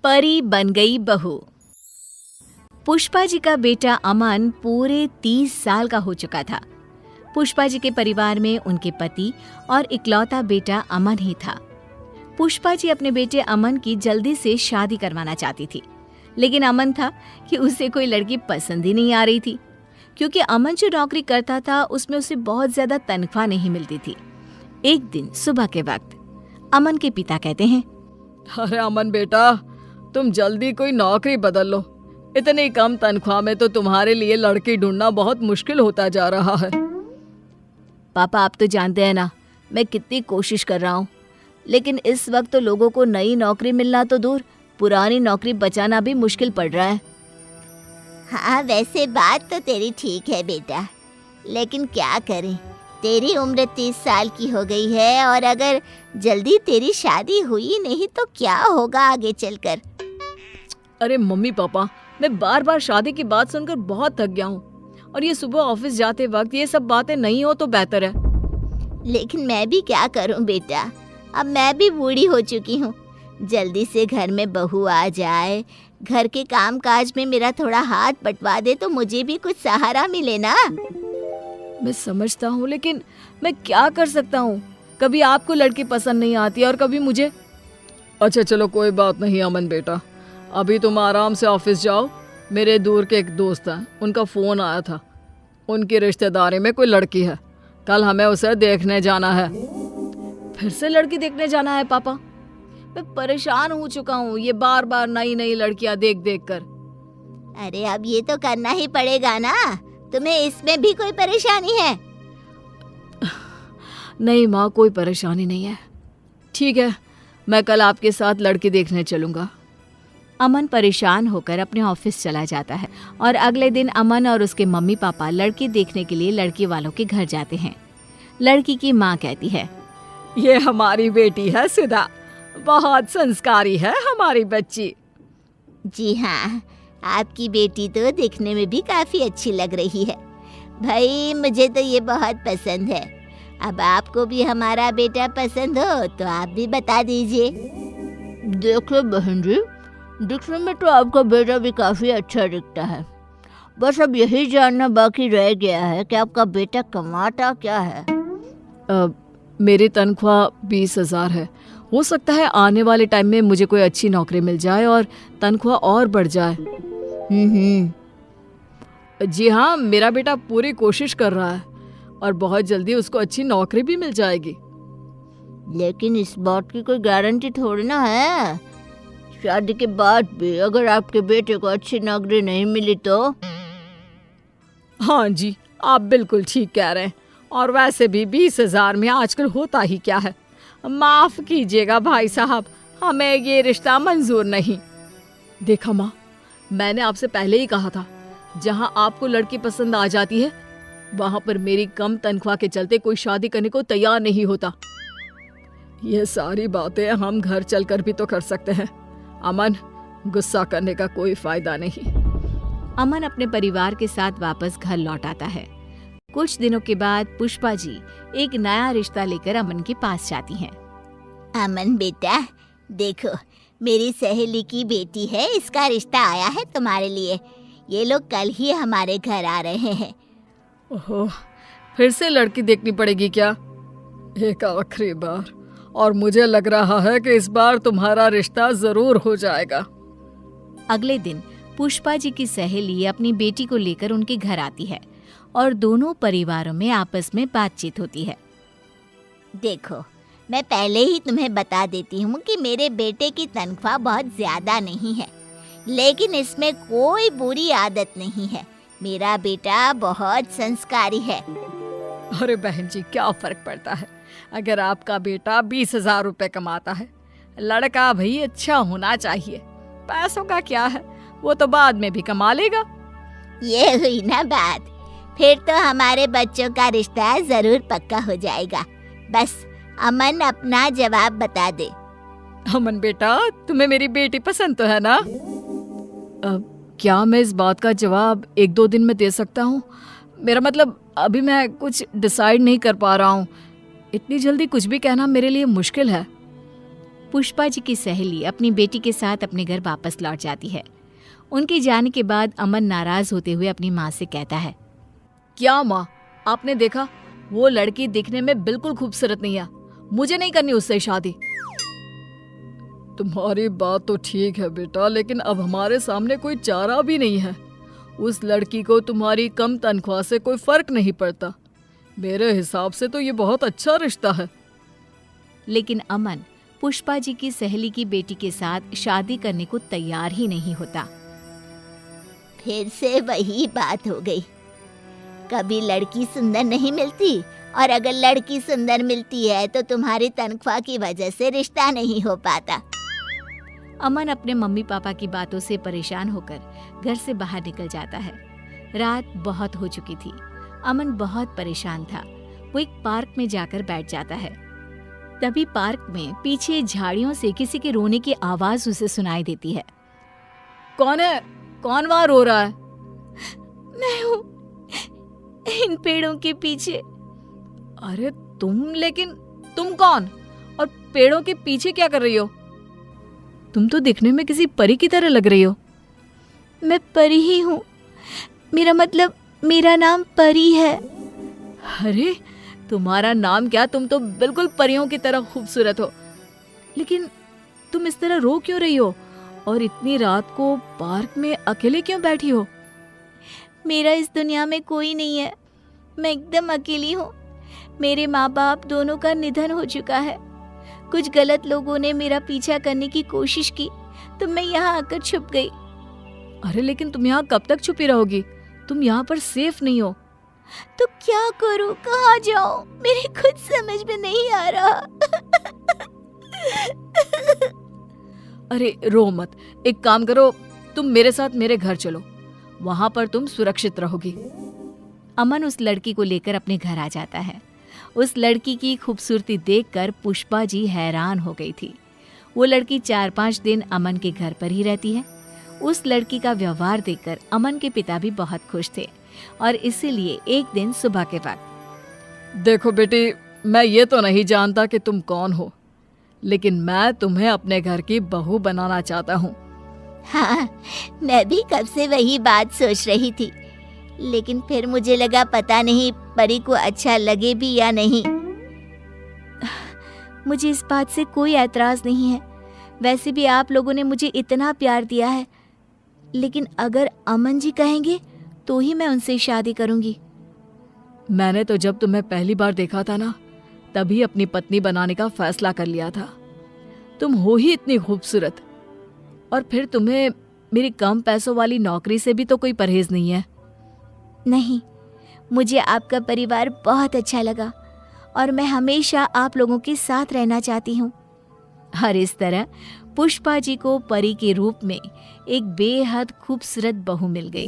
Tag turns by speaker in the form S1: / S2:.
S1: परी बन गई बहू। पुष्पा जी का बेटा अमन पूरे 30 साल का हो चुका था। पुष्पा जी के परिवार में उनके पति और इकलौता बेटा अमन ही था। पुष्पा जी अपने बेटे अमन की जल्दी से शादी करवाना चाहती थी, लेकिन अमन था कि उसे कोई लड़की पसंद ही नहीं आ रही थी, क्योंकि अमन जो नौकरी करता था उसमें उसे बहुत ज्यादा तनख्वाह नहीं मिलती थी। एक दिन सुबह के वक्त अमन के पिता कहते हैं,
S2: अरे अमन बेटा, तुम जल्दी कोई नौकरी बदल लो। इतनी कम तनख्वाह में तो तुम्हारे लिए लड़की ढूंढना बहुत मुश्किल होता जा रहा है।
S1: पापा, आप तो जानते हैं ना मैं कितनी कोशिश कर रहा हूँ, लेकिन इस वक्त तो लोगों को नई नौकरी मिलना तो दूर, पुरानी नौकरी बचाना भी मुश्किल पड़ रहा है।
S3: हाँ, वैसे बात तो तेरी ठीक है बेटा, लेकिन क्या करें, तेरी उम्र 30 साल की हो गई है और अगर जल्दी तेरी शादी हुई नहीं तो क्या होगा आगे चलकर।
S2: अरे मम्मी पापा, मैं बार बार शादी की बात सुनकर बहुत थक गया हूँ, और ये सुबह ऑफिस जाते वक्त ये सब बातें नहीं हो तो बेहतर है।
S3: लेकिन मैं भी क्या करूँ बेटा, अब मैं भी बूढ़ी हो चुकी हूँ। जल्दी से घर में बहू आ जाए, घर के काम काज में मेरा थोड़ा हाथ बंटवा दे तो मुझे भी कुछ सहारा मिले ना।
S2: मैं समझता हूँ, लेकिन मैं क्या कर सकता हूँ। कभी आपको लड़की पसंद नहीं आती और कभी मुझे। अच्छा चलो, कोई बात नहीं अमन बेटा, अभी तुम आराम से ऑफिस जाओ। मेरे दूर के एक दोस्त हैं, उनका फ़ोन आया था, उनकी रिश्तेदारी में कोई लड़की है, कल हमें उसे देखने जाना है। फिर से लड़की देखने जाना है पापा? मैं परेशान हो चुका हूँ ये बार बार नई नई लड़कियां देख देख कर।
S3: अरे अब ये तो करना ही पड़ेगा ना, तुम्हें इसमें भी कोई परेशानी है?
S2: नहीं माँ, कोई परेशानी नहीं है। ठीक है, मैं कल आपके साथ लड़की देखने चलूँगा।
S1: अमन परेशान होकर अपने ऑफिस चला जाता है और अगले दिन अमन और उसके मम्मी पापा लड़की देखने के लिए लड़की वालों के घर जाते हैं। लड़की की माँ कहती है,
S2: ये हमारी बेटी है सुधा, बहुत संस्कारी है हमारी बच्ची।
S3: जी हाँ, आपकी बेटी तो दिखने में भी काफी अच्छी लग रही है। भाई मुझे तो ये बहुत पसंद है। अब आपको भी हमारा बेटा पसंद हो तो आप भी बता दीजिए।
S4: देखो बहन जी, दिखने में तो आपका बेटा भी काफ़ी अच्छा दिखता है, बस अब यही जानना बाकी रह गया है कि आपका बेटा कमाता क्या है।
S2: मेरी तनख्वाह 20,000 है। हो सकता है आने वाले टाइम में मुझे कोई अच्छी नौकरी मिल जाए और तनख्वाह और बढ़ जाए। जी हाँ, मेरा बेटा पूरी कोशिश कर रहा है और बहुत जल्दी उसको अच्छी नौकरी भी मिल जाएगी।
S4: लेकिन इस बात की कोई गारंटी थोड़ी ना है, शादी के बाद भी अगर आपके बेटे को अच्छी नौकरी नहीं मिली तो।
S2: हाँ जी, आप बिल्कुल ठीक कह रहे हैं, और वैसे भी 20,000 में आजकल होता ही क्या है। माफ कीजिएगा भाई साहब, हमें ये रिश्ता मंजूर नहीं। देखा माँ, मैंने आपसे पहले ही कहा था, जहाँ आपको लड़की पसंद आ जाती है वहाँ पर मेरी कम तनख्वाह के चलते कोई शादी करने को तैयार नहीं होता। ये सारी बातें हम घर चलकर भी तो कर सकते हैं। अमन, गुस्सा करने का कोई फायदा नहीं।
S1: अमन अपने परिवार के साथ वापस घर लौट आता है। कुछ दिनों के बाद पुष्पा जी एक नया रिश्ता लेकर अमन के पास जाती हैं।
S3: अमन बेटा, देखो मेरी सहेली की बेटी है, इसका रिश्ता आया है तुम्हारे लिए। ये लोग कल ही हमारे घर आ रहे हैं।
S2: ओहो, फिर से लड़की देखनी पड़ेगी क्या? एक आखिरी बार, और मुझे लग रहा है कि इस बार तुम्हारा रिश्ता जरूर हो जाएगा।
S1: अगले दिन पुष्पा जी की सहेली अपनी बेटी को लेकर उनके घर आती है और दोनों परिवारों में आपस में बातचीत होती है।
S3: देखो, मैं पहले ही तुम्हें बता देती हूँ कि मेरे बेटे की तनख्वाह बहुत ज्यादा नहीं है, लेकिन इसमें कोई बुरी आदत नहीं है। मेरा बेटा बहुत संस्कारी है।
S2: अरे बहन जी, क्या फर्क पड़ता है अगर आपका बेटा 20,000 रुपए कमाता है। लड़का भाई अच्छा होना चाहिए, पैसों का क्या है, वो तो बाद में भी कमा लेगा।
S3: ये हुई ना बात, फिर तो हमारे बच्चों का रिश्ता जरूर पक्का हो जाएगा। बस अमन अपना जवाब बता दे।
S2: अमन बेटा, तुम्हें मेरी बेटी पसंद तो है ना? क्या मैं इस बात का जवाब 1-2 दिन में दे सकता हूँ? मेरा मतलब अभी मैं कुछ डिसाइड नहीं कर पा रहा हूँ। इतनी जल्दी कुछ भी कहना मेरे लिए मुश्किल है।
S1: पुष्पा जी की सहेली अपनी बेटी के साथ अपने घर वापस लौट जाती है। उनके जाने के बाद अमन नाराज होते हुए अपनी माँ से कहता है,
S2: क्या माँ, आपने देखा वो लड़की दिखने में बिल्कुल खूबसूरत नहीं है, मुझे नहीं करनी उससे शादी। तुम्हारी बात तो ठीक है बेटा, लेकिन अब हमारे सामने कोई चारा भी नहीं है। उस लड़की को तुम्हारी कम तनख्वाह से कोई फर्क नहीं पड़ता। मेरे हिसाब से तो ये बहुत अच्छा रिश्ता है।
S1: लेकिन अमन पुष्पा जी की सहेली की बेटी के साथ शादी करने को तैयार ही नहीं होता।
S3: फिर से वही बात हो गई। कभी लड़की सुंदर नहीं मिलती, और अगर लड़की सुंदर मिलती है तो तुम्हारी तनख्वाह की वजह से रिश्ता नहीं हो पाता।
S1: अमन अपने मम्मी पापा की बातों से परेशान होकर घर से बाहर निकल जाता है। रात बहुत हो चुकी थी। अमन बहुत परेशान था। वो एक पार्क में जाकर बैठ जाता है। तभी पार्क में पीछे झाड़ियों से किसी के रोने की आवाज उसे सुनाई देती है।
S2: कौन है? कौन वहां रो रहा है?
S1: मैं हूँ, इन पेड़ों के पीछे।
S2: अरे लेकिन तुम कौन और पेड़ों के पीछे क्या कर रही हो? तुम तो दिखने में किसी परी की तरह लग रही हो।
S1: मैं परी ही हूँ, मेरा नाम परी है।
S2: अरे तुम्हारा नाम क्या? तुम तो बिल्कुल परियों की तरह खूबसूरत हो। लेकिन तुम इस तरह रो क्यों रही हो? और इतनी रात को पार्क में अकेले क्यों बैठी हो?
S1: मेरा इस दुनिया में कोई नहीं है, मैं एकदम अकेली हूँ। मेरे माँ बाप दोनों का निधन हो चुका है। कुछ गलत लोगों ने मेरा पीछा करने की कोशिश की तो मैं यहाँ आकर छुप गई।
S2: अरे लेकिन तुम यहाँ कब तक छुपी रहोगी? तुम यहाँ पर सेफ नहीं हो।
S1: तो क्या करूँ, कहाँ जाऊँ, मेरे खुद समझ में नहीं आ रहा।
S2: अरे रो मत, एक काम करो, तुम मेरे साथ मेरे घर चलो, वहां पर तुम सुरक्षित रहोगी।
S1: अमन उस लड़की को लेकर अपने घर आ जाता है। उस लड़की की खूबसूरती देखकर पुष्पा जी हैरान हो गई थी। वो लड़की 4-5 दिन अमन के घर पर ही रहती है। उस लड़की का व्यवहार देखकर अमन के पिता भी बहुत खुश थे और इसीलिए एक दिन सुबह के वक्त,
S2: देखो बेटी, मैं ये तो नहीं जानता कि तुम कौन हो, लेकिन मैं तुम्हें अपने घर की बहू बनाना चाहता हूँ।
S3: हाँ, मैं भी कब से वही बात सोच रही थी, लेकिन फिर मुझे लगा पता नहीं परी को अच्छा लगे भी या नहीं।
S1: मुझे इस बात से कोई ऐतराज नहीं है। वैसे भी आप लोगों ने मुझे इतना प्यार दिया है, लेकिन अगर अमन जी कहेंगे तो ही मैं उनसे शादी करूंगी।
S2: मैंने तो जब तुम्हें पहली बार देखा था ना, तभी अपनी पत्नी बनाने का फैसला कर लिया था। तुम हो ही इतनी खूबसूरत, और फिर तुम्हें मेरी कम पैसों वाली नौकरी से भी तो कोई परहेज नहीं है।
S1: नहीं, मुझे आपका परिवार बहुत अच्छा लगा और मैं हमेशा आप लोगों के साथ रहना चाहती हूँ। और इस तरह पुष्पा जी को परी के रूप में एक बेहद खूबसूरत बहू मिल गई।